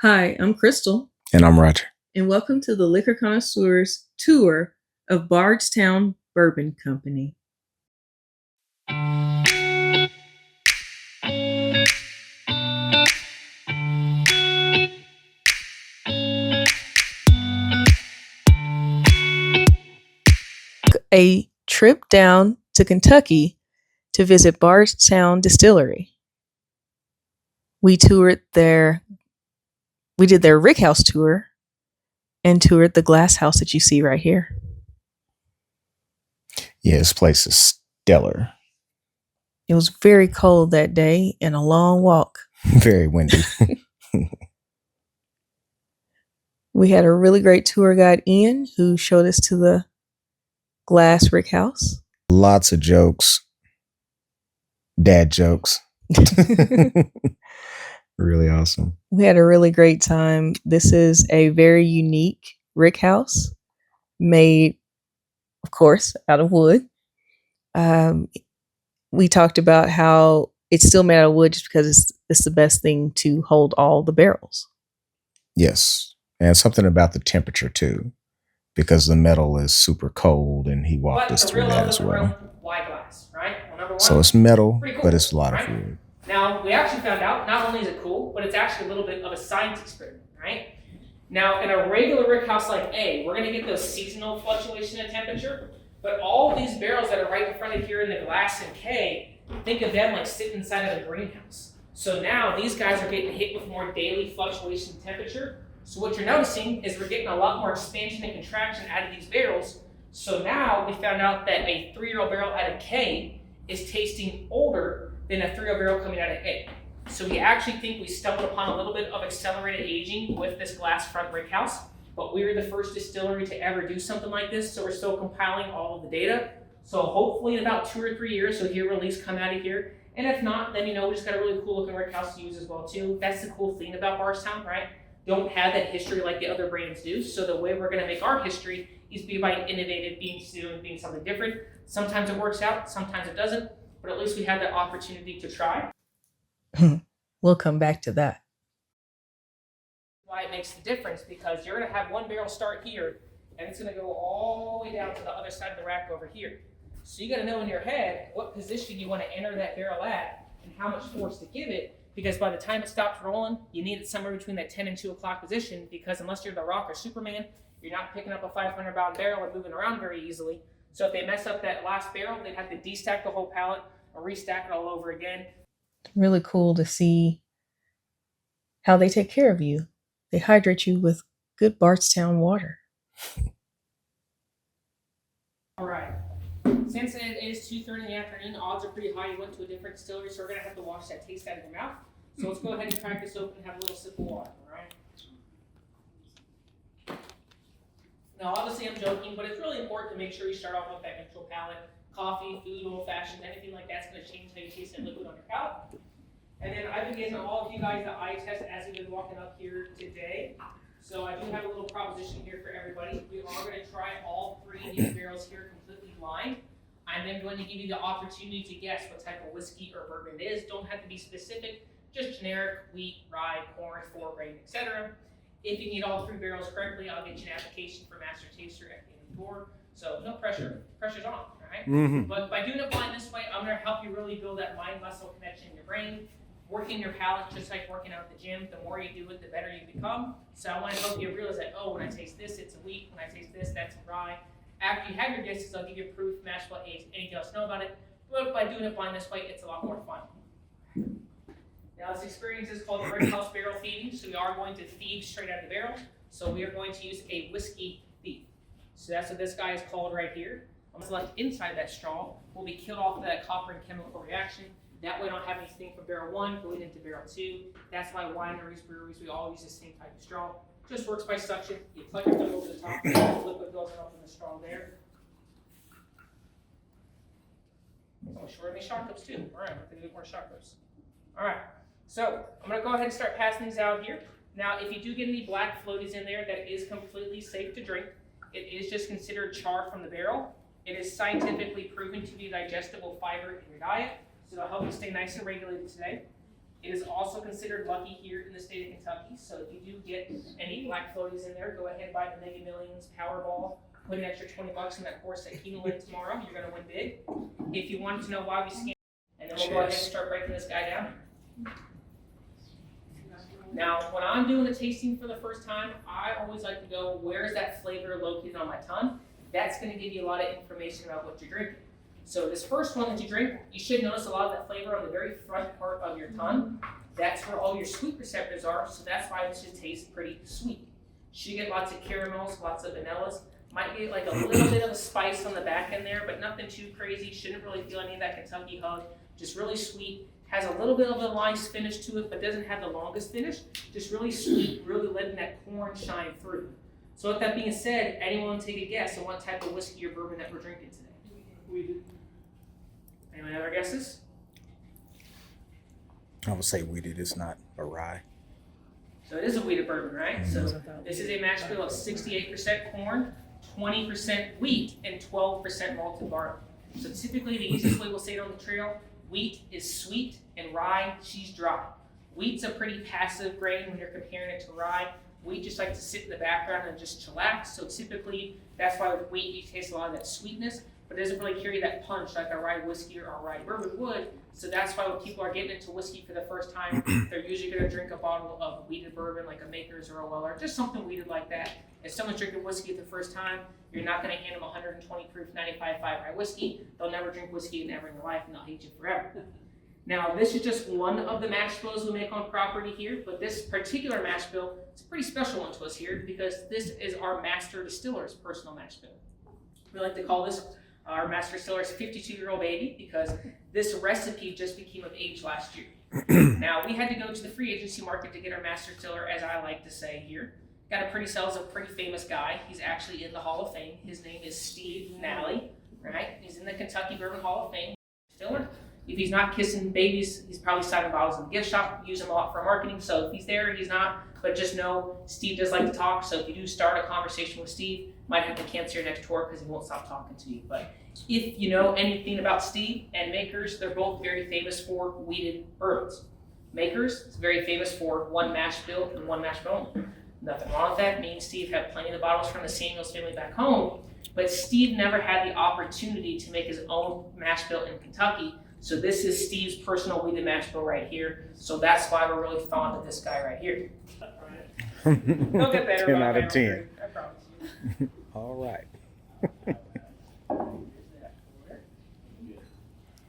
Hi, I'm Crystal, And I'm Roger. and welcome to the Liquor Connoisseurs tour of Bardstown Bourbon Company. A trip down to Kentucky to visit Bardstown Distillery. We toured we did their Rickhouse tour and toured the glass house that you see right here. Yeah, this place is stellar. It was very cold that day and a long walk. Very windy. We had a really great tour guide, Ian, who showed us to the glass Rickhouse. Lots of jokes. Dad jokes. Really awesome. We had a really great time. This is a very unique Rickhouse made, of course, out of wood. We talked about how it's still made out of wood just because it's the best thing to hold all the barrels. Yes. And something about the temperature too, because the metal is super cold, and he walked us through that as well. Why glass, right? Well, number one, so it's metal, cool, but it's a lot right? of wood. Now, we actually found out not only is it cool, but it's actually a little bit of a science experiment, right? Now, in a regular rickhouse like A, we're going to get those seasonal fluctuation in temperature, but all of these barrels that are right in front of here in the glass in K, think of them like sitting inside of a greenhouse. So now these guys are getting hit with more daily fluctuation in temperature. So what you're noticing is we're getting a lot more expansion and contraction out of these barrels. So now we found out that a 3-year-old barrel out of K is tasting older than a 3-year-old barrel coming out of A. So we actually think we stumbled upon a little bit of accelerated aging with this glass front rickhouse, but we were the first distillery to ever do something like this, so we're still compiling all of the data. So hopefully in about 2 or 3 years, you'll hear release come out of here. And if not, then we just got a really cool looking rickhouse to use as well too. That's the cool thing about Bardstown, right? Don't have that history like the other brands do. So the way we're gonna make our history is be by innovative, being something different. Sometimes it works out, sometimes it doesn't, but at least we had that opportunity to try. We'll come back to that. Why it makes the difference, because you're gonna have one barrel start here, and it's gonna go all the way down to the other side of the rack over here. So you gotta know in your head what position you wanna enter that barrel at and how much force to give it, because by the time it stops rolling, you need it somewhere between that 10 and 2 o'clock position, because unless you're the Rock or Superman, you're not picking up a 500-pound barrel and moving around very easily. So if they mess up that last barrel, they'd have to destack the whole pallet or restack it all over again. It's really cool to see how they take care of you. They hydrate you with good Bardstown water. All right. Since it is 2:30 in the afternoon, the odds are pretty high you went to a different distillery, so we're gonna have to wash that taste out of your mouth. So let's go ahead and crack this open and have a little sip of water, all right? Now, obviously I'm joking, but it's really important to make sure you start off with that neutral palate. Coffee, food, old-fashioned, anything like that's gonna change how you taste that liquid on your palate. And then I've been getting all of you guys the eye test as you've been walking up here today. So I do have a little proposition here for everybody. We are gonna try all 3 of these barrels here completely blind. I'm then going to give you the opportunity to guess what type of whiskey or bourbon it is. Don't have to be specific, just generic: wheat, rye, corn, 4-grain, etc. If you need all 3 barrels correctly, I'll get you an application for Master Taster at the end of the tour. So no pressure, pressure's on, all right? Mm-hmm. But by doing it blind this way, I'm gonna help you really build that mind-muscle connection in your brain. Working your palate, just like working out at the gym. The more you do it, the better you become. So I want to help you realize that, oh, when I taste this, it's a wheat. When I taste this, that's a rye. After you have your guesses, I'll give you proof, match what anything else know about it. But by doing it blind this way, it's a lot more fun. Now, this experience is called the Rickhouse barrel feeding. So we are going to feed straight out of the barrel. So we are going to use a whiskey feed. So that's what this guy is called right here. I'm going to select inside that straw. Will be killed off of that copper and chemical reaction. That way I don't have anything from barrel 1 going into barrel 2. That's why wineries, breweries, we all use the same type of straw. Just works by suction. You plug your thumb over the top, the liquid goes up in the straw there. Oh, sure, any shot cups too. All right, we're going to do more shot cups. All right, so I'm going to go ahead and start passing these out here. Now, if you do get any black floaties in there, that is completely safe to drink. It is just considered char from the barrel. It is scientifically proven to be a digestible fiber in your diet. So it'll help you stay nice and regulated today. It is also considered lucky here in the state of Kentucky, so if you do get any black floaties in there, go ahead and buy the Mega Millions Powerball. Put an extra $20 in that horse at Keeneland Lake tomorrow. You're going to win big. If you wanted to know why we scam, and then we'll go ahead and start breaking this guy down. Now, when I'm doing a tasting for the first time, I always like to go, where is that flavor located on my tongue? That's going to give you a lot of information about what you're drinking. So this first one that you drink, you should notice a lot of that flavor on the very front part of your tongue. That's where all your sweet receptors are, so that's why this should taste pretty sweet. Should get lots of caramels, lots of vanillas. Might get like a little bit of a spice on the back end there, but nothing too crazy. Shouldn't really feel any of that Kentucky hug. Just really sweet. Has a little bit of a nice finish to it, but doesn't have the longest finish. Just really sweet, really letting that corn shine through. So with that being said, anyone take a guess on what type of whiskey or bourbon that we're drinking today? We do. Anyone other guesses? I would say wheated. It's not a rye. So it is a wheated bourbon, right? So this is a mash bill of 68% corn, 20% wheat, and 12% malted barley. So typically the easiest way we'll say it on the trail, wheat is sweet and rye, she's dry. Wheat's a pretty passive grain when you're comparing it to rye. Wheat just likes to sit in the background and just chillax. So typically that's why with wheat you taste a lot of that sweetness, but it doesn't really carry that punch like a rye whiskey or a rye bourbon would. So that's why when people are getting into whiskey for the first time, they're usually going to drink a bottle of wheated bourbon like a Maker's or a Weller, just something wheated like that. If someone's drinking whiskey for the first time, you're not going to hand them 120 proof 95.5 rye whiskey. They'll never drink whiskey ever in their life, and they'll hate you forever. Now, this is just one of the mash bills we make on property here, but this particular mash bill is a pretty special one to us here because this is our master distiller's personal mash bill. We like to call this our master distiller's 52-year-old baby because this recipe just became of age last year. Now, we had to go to the free agency market to get our master distiller, as I like to say here. Got a pretty famous guy. He's actually in the Hall of Fame. His name is Steve Nally, right? He's in the Kentucky Bourbon Hall of Fame. Distiller. If he's not kissing babies, he's probably signing bottles in the gift shop. Use him a lot for marketing. So if he's there, he's not. But just know, Steve does like to talk. So if you do start a conversation with Steve, might have to cancel your next tour because he won't stop talking to you. But if you know anything about Steve and Makers, they're both very famous for wheated bourbons. Makers is very famous for one mash bill and one mash bill only. Nothing wrong with that. Me and Steve have plenty of the bottles from the Samuels family back home. But Steve never had the opportunity to make his own mash bill in Kentucky. So this is Steve's personal wheated mash bill right here. So that's why we're really fond of this guy right here. He'll get better. 10 out of 10. I promise you. All right.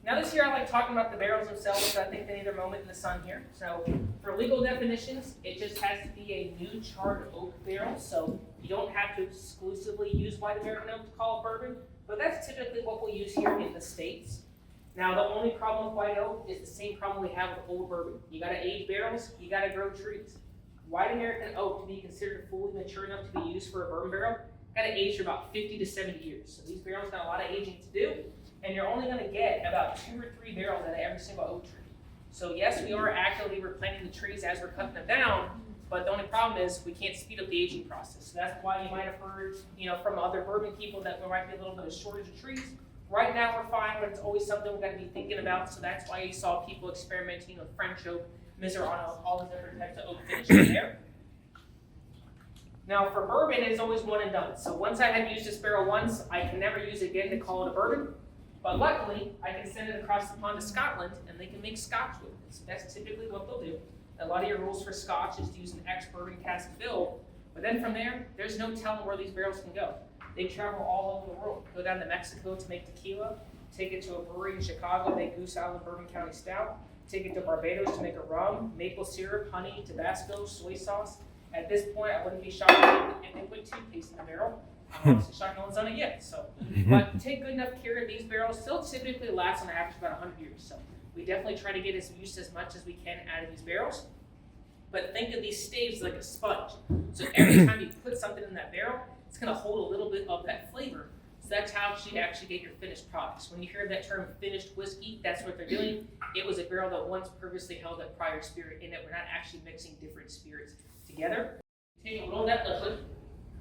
Now this year I like talking about the barrels themselves because I think they need their moment in the sun here. So for legal definitions, it just has to be a new charred oak barrel. So you don't have to exclusively use white American oak to call it bourbon, but that's typically what we'll use here in the States. Now the only problem with white oak is the same problem we have with old bourbon. You gotta age barrels, you gotta grow trees. White American oak, to be considered fully mature enough to be used for a bourbon barrel, gotta age for about 50 to 70 years. So these barrels got a lot of aging to do, and you're only gonna get about 2 or 3 barrels out of every single oak tree. So yes, we are actively replanting the trees as we're cutting them down, but the only problem is we can't speed up the aging process. So that's why you might have heard, from other bourbon people that there might be a little bit of shortage of trees. Right now we're fine, but it's always something we're gonna be thinking about. So that's why you saw people experimenting with French oak, Mizraano, all the different types of oak finishes there. Now for bourbon, it's always one and done. So once I have used this barrel once, I can never use it again to call it a bourbon. But luckily, I can send it across the pond to Scotland and they can make scotch with it. So that's typically what they'll do. A lot of your rules for scotch is to use an ex-bourbon cask fill. But then from there, there's no telling where these barrels can go. They travel all over the world. Go down to Mexico to make tequila, take it to a brewery in Chicago, make Goose Island Bourbon County Stout, take it to Barbados to make a rum, maple syrup, honey, Tabasco, soy sauce. At this point, I wouldn't be shocked if they put toothpaste in the barrel. I'm honestly shocked no one's done it yet. So, but take good enough care of these barrels. They'll typically last on average about 100 years. So we definitely try to get as much as we can out of these barrels. But think of these staves like a sponge. So every time you put something in that barrel, it's going to hold a little bit of that flavor. So that's how you actually get your finished products. When you hear that term finished whiskey, that's what they're doing. It was a barrel that once previously held that prior spirit in it. We're not actually mixing different spirits together. Take a little of that liquid,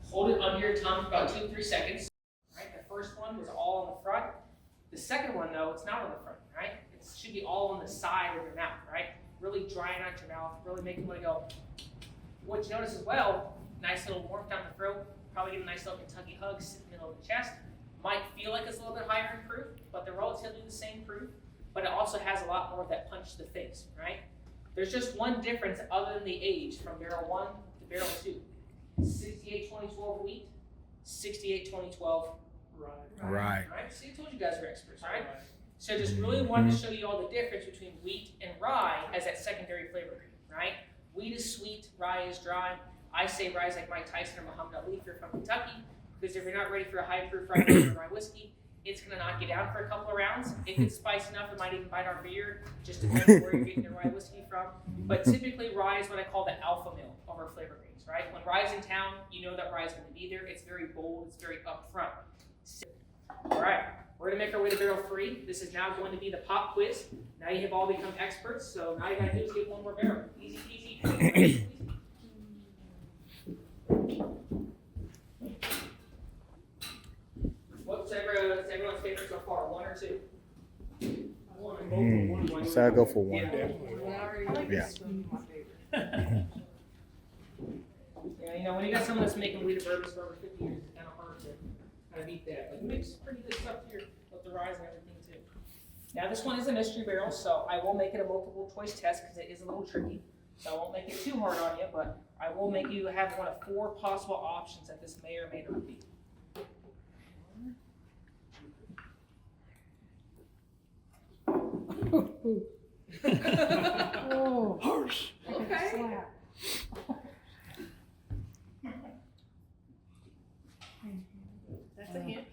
hold it under your tongue for about 2 to 3 seconds. Right? The first one was all on the front. The second one, though, it's not on the front, right? It should be all on the side of your mouth, right? really drying out your mouth, really making you want to go. What you notice as well, nice little warmth down the throat, probably get a nice little Kentucky hug, sit in the middle of the chest. Might feel like it's a little bit higher in proof, but they're relatively the same proof, but it also has a lot more of that punch to the face, right? There's just one difference other than the age from barrel 1 to barrel 2. 68-2012 wheat, 68-2012 rye. Right. Right? See, I told you guys are experts, right? So I just really wanted to show you all the difference between wheat and rye as that secondary flavor, right? Wheat is sweet, rye is dry. I say rye is like Mike Tyson or Muhammad Ali if you're from Kentucky, because if you're not ready for a high proof rye whiskey, it's gonna knock you down for a couple of rounds. If it's spicy enough, it might even bite our beer, just depending on where you're getting your rye whiskey from. But typically rye is what I call the alpha male of our flavor grains, right? When rye's in town, you know that rye's gonna be there. It's very bold, it's very upfront. All right, we're gonna make our way to barrel 3. This is now going to be the pop quiz. Now you have all become experts, so now you gotta do is get one more barrel. Easy peasy. What's everyone's favorite so far? 1 or 2? One. So I'll go for 1. Yeah. Yeah, you know, when you got someone that's making wheat bourbons for over 50 years, it's kind of hard to kind of beat that. But you make some pretty good stuff here with the rye and everything too. Now this one is a mystery barrel, so I will make it a multiple choice test because it is a little tricky. So I won't make it too hard on you, but I will make you have one of 4 possible options that this may or may not be. Oh, harsh. Okay. That's a hint.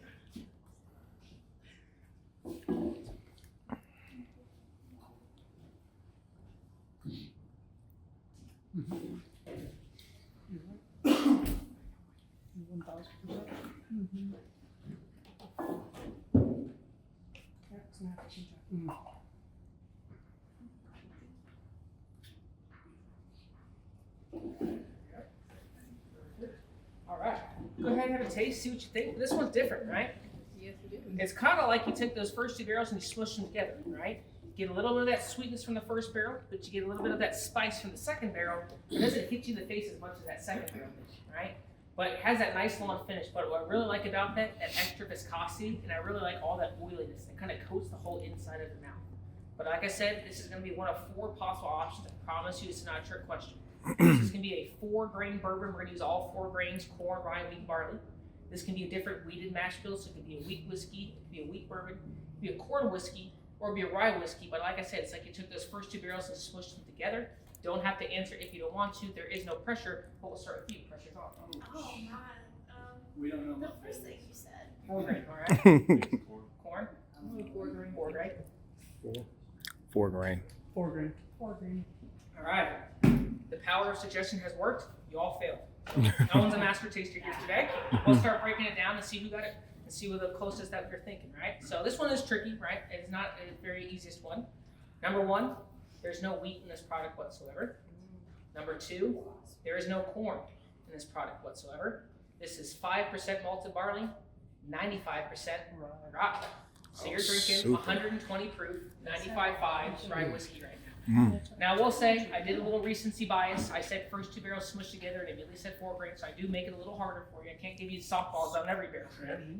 All right, go ahead and have a taste, see what you think. This one's different, right? Yes, it is. It's kind of like you took those first 2 barrels and you smushed them together, right? You get a little bit of that sweetness from the first barrel, but you get a little bit of that spice from the second barrel. It doesn't hit you in the face as much as that second barrel did, right? But it has that nice long finish. But what I really like about that extra viscosity, and I really like all that oiliness. It kind of coats the whole inside of the mouth. But like I said, this is going to be one of 4 possible options. I promise you, it's not a trick question. This is going to be a 4-grain bourbon. We're going to use all 4 grains: corn, rye, wheat, and barley. This can be a different wheated mash bill, so it could be a wheat whiskey, it could be a wheat bourbon, it could be a corn whiskey, or it could be a rye whiskey. But like I said, it's like you took those first 2 barrels and smushed them together. Don't have to answer if you don't want to. There is no pressure, but we'll start with you. Pressure's on. Oh man. We don't know. The first thing you said. 4 grain, all right? Corn? 4 grain. 4 grain. 4 grain. 4 grain. All right. The power of suggestion has worked. You all failed. So no one's a master taster here today. We'll start breaking it down and see who got it and see what the closest that you're thinking, right? So this one is tricky, right? It's not a very easiest one. Number 1, there's no wheat in this product whatsoever. Number 2, there is no corn in this product whatsoever. This is 5% malted barley, 95% rye. So you're drinking super. 120 proof, 95.5 rye whiskey right now. Now I will say, I did a little recency bias. I said first 2 barrels smushed together and immediately said 4 grains, so I do make it a little harder for you. I can't give you softballs on every barrel.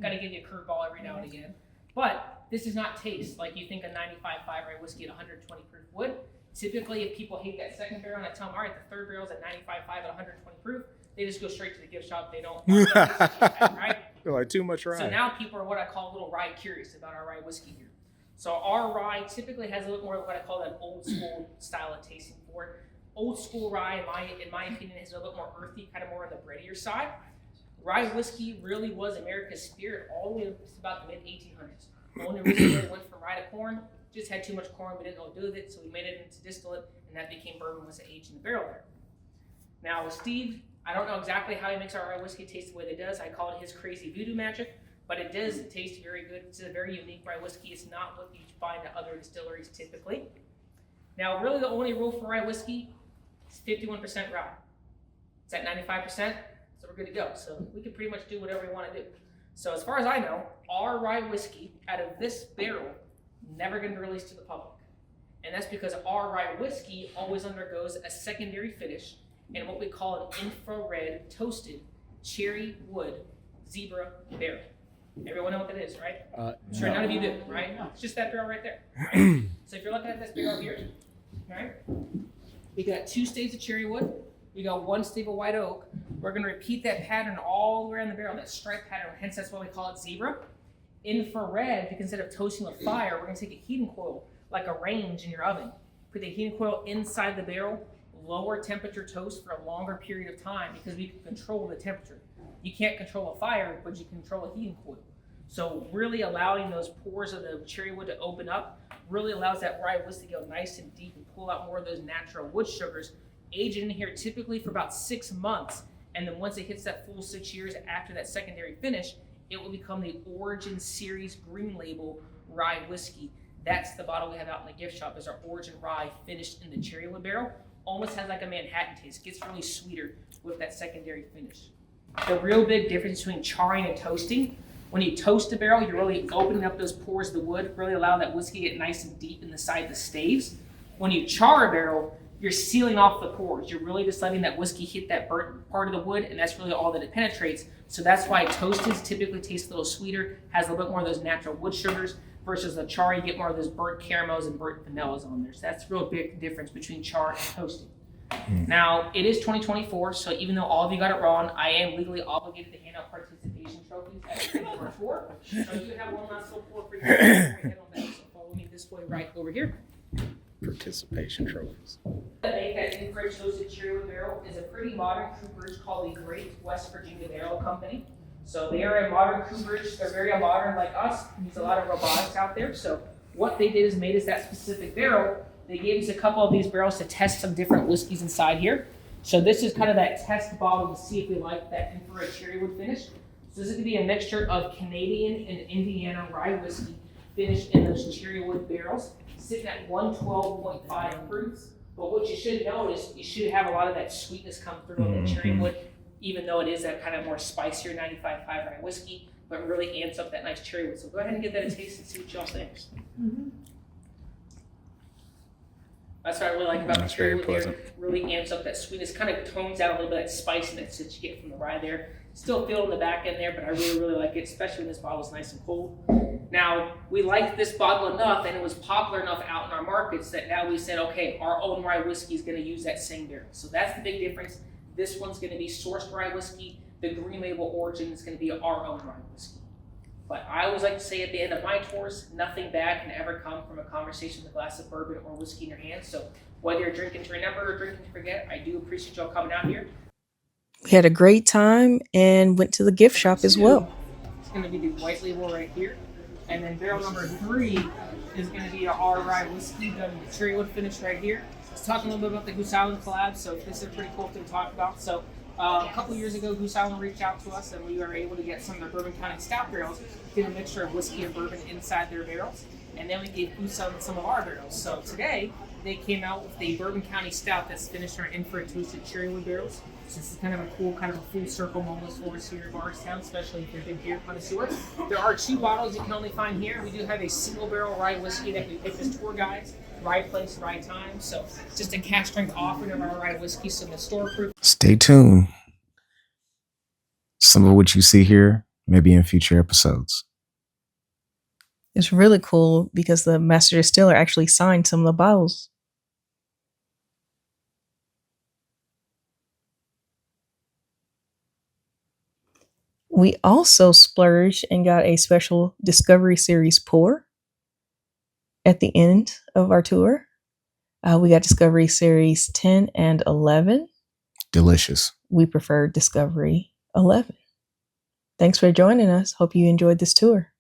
Gotta give you a curveball every now and again. But this does not taste like you think a 95.5 rye whiskey at 120 proof would. Typically, if people hate that second barrel and I tell them, all right, the 3rd barrel's at 95.5 at 120 proof, they just go straight to the gift shop. They don't, right? Like too much rye. So now people are what I call a little rye curious about our rye whiskey here. So our rye typically has a little more of what I call an old school style of tasting for it. Old school rye, in my opinion, is a little bit more earthy, kind of more on the breadier side. Rye whiskey really was America's spirit all the way up to about the mid-1800s. The only reason we went from rye to corn, just had too much corn, we didn't know what to do with it, so we made it into distillate, and that became bourbon once it aged in the barrel there. Now with Steve, I don't know exactly how he makes our rye whiskey taste the way that it does. I call it his crazy voodoo magic, but it does taste very good. It's a very unique rye whiskey. It's not what you find at other distilleries typically. Now, really the only rule for rye whiskey is 51% rye. It's at 95%, so we're good to go. So we can pretty much do whatever we want to do. So as far as I know, our rye whiskey out of this barrel never going to be released to the public. And that's because our rye whiskey always undergoes a secondary finish in what we call an infrared toasted cherry wood zebra barrel. Everyone know what that is, right? Sure, none of you do, right? It's just that barrel right there. Right? So if you're looking at this barrel here, right? We got 2 staves of cherry wood. We got 1 stave of white oak. We're going to repeat that pattern all the way around the barrel, that stripe pattern. Hence, that's why we call it zebra. Infrared, because instead of toasting with fire, we're going to take a heating coil, like a range in your oven. Put the heating coil inside the barrel, lower temperature toast for a longer period of time because we can control the temperature. You can't control a fire, but you can control a heating coil. So really allowing those pores of the cherry wood to open up really allows that rye whiskey to go nice and deep and pull out more of those natural wood sugars. Aged in here typically for about 6 months, and then once it hits that full 6 years after that secondary finish, it will become the Origin Series Green Label rye whiskey. That's the bottle we have out in the gift shop, is our Origin rye finished in the cherry wood barrel. Almost has like a Manhattan taste. Gets really sweeter with that secondary finish. The real big difference between charring and toasting, when you toast a barrel, you're really opening up those pores of the wood, really allow that whiskey to get nice and deep in the side of the staves. When you char a barrel, you're sealing off the pores. You're really just letting that whiskey hit that burnt part of the wood, and that's really all that it penetrates. So that's why toasted typically tastes a little sweeter, has a little bit more of those natural wood sugars, versus the char, you get more of those burnt caramels and burnt vanillas on there. So that's the real big difference between char and toasting. Now, it is 2024, so even though all of you got it wrong, I am legally obligated to hand out participation trophies at the end of our tour. So you have one last little pour for you. So follow me this way right over here. Participation trophies. That make that infrared toasted cherry wood barrel is a pretty modern cooperage called the Great West Virginia Barrel Company. So they are a modern cooperage. They're very modern like us. There's a lot of robotics out there. So what they did is made us that specific barrel. They gave us a couple of these barrels to test some different whiskeys inside here. So this is kind of that test bottle to see if we like that infrared cherry wood finish. So this is going to be a mixture of Canadian and Indiana rye whiskey finished in those cherry wood barrels, sitting at 112.5 proof. But what you should know is you should have a lot of that sweetness come through on the cherry wood, even though it is that kind of more spicier 95.5 rye whiskey, but really amps up that nice cherry wood. So go ahead and give that a taste and see what y'all think. That's what I really like about the cherry wood there. Really amps up that sweetness, kind of tones out a little bit of that spiciness that you get from the rye there. Still feel in the back end there, but I really, really like it, especially when this bottle is nice and cold. Now, we liked this bottle enough, and it was popular enough out in our markets that now we said, okay, our own rye whiskey is going to use that same barrel. So that's the big difference. This one's going to be sourced rye whiskey. The Green Label Origin is going to be our own rye whiskey. But I always like to say at the end of my tours, nothing bad can ever come from a conversation with a glass of bourbon or whiskey in your hand. So whether you're drinking to remember or drinking to forget, I do appreciate y'all coming out here. We had a great time and went to the gift shop as well. It's going to be the white label right here. And then barrel number 3 is going to be our rye whiskey done in the cherry wood finish right here. Let's talk a little bit about the Goose Island collab. So this is a pretty cool thing to talk about. So a couple years ago, Goose Island reached out to us, and we were able to get some of their Bourbon County Stout barrels, get a mixture of whiskey and bourbon inside their barrels, and then we gave Goose Island some of our barrels. So today, they came out with the Bourbon County Stout that's finished in our infrared toasted cherry wood barrels. So this is kind of a cool, kind of a full circle moment for us here at Bardstown, especially if you're a big beer connoisseur. There are 2 bottles you can only find here. We do have a single barrel rye whiskey that we picked as tour guides, rye place, rye time. So just a cask strength offering of our rye whiskey, so the store proof. Stay tuned. Some of what you see here may be in future episodes. It's really cool because the master distiller actually signed some of the bottles. We also splurged and got a special Discovery Series pour at the end of our tour. We got Discovery Series 10 and 11. Delicious. We prefer Discovery 11. Thanks for joining us. Hope you enjoyed this tour.